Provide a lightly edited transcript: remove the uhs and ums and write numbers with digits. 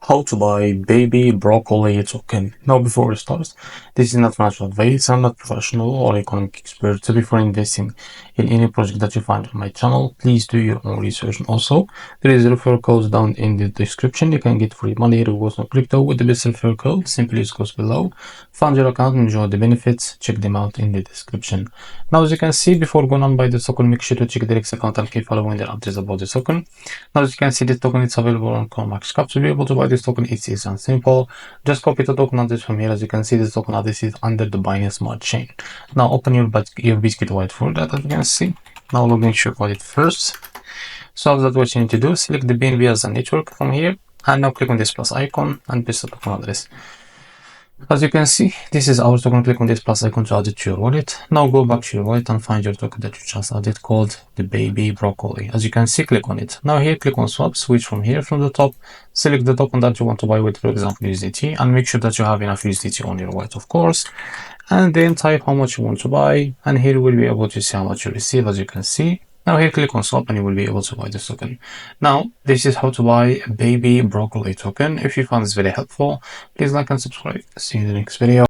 How to buy baby broccoli token. Now before we start, this is not financial advice. I'm not professional or economic expert. So before investing in any project that you find on my channel, please do your own research. And also, there is a referral code down in the description. You can get free money, rewards, and crypto with the best referral code. Simply use goes below. Fund your account and enjoy the benefits. Check them out in the description. Now, as you can see, before going on by the token, make sure to check the REFERRAL account and keep following the updates about the token. Now, as you can see, this token is available on MEXC. To be able to buy this token, it's easy and simple. Just copy the token address from here. As you can see, this token address is under the Binance Smart Chain. Now, open your biscuit wallet for that, as you can see. Now, log into your wallet first. So, after that, what you need to do, select the BNB as a network from here. And now click on this plus icon and paste the token address. As you can see, this is our token. Click on this plus icon to add it to your wallet. Now go back to your wallet and find your token that you just added called the baby broccoli. As you can see, click on it. Now here, click on swap, switch from here from the top, select the token that you want to buy with, for example, USDT, and make sure that you have enough USDT on your wallet, of course. And then type how much you want to buy, and here you will be able to see how much you receive, as you can see. Now here, click on swap and you will be able to buy this token. Now, this is how to buy a baby broccoli token. If you found this very helpful, please like and subscribe. See you in the next video.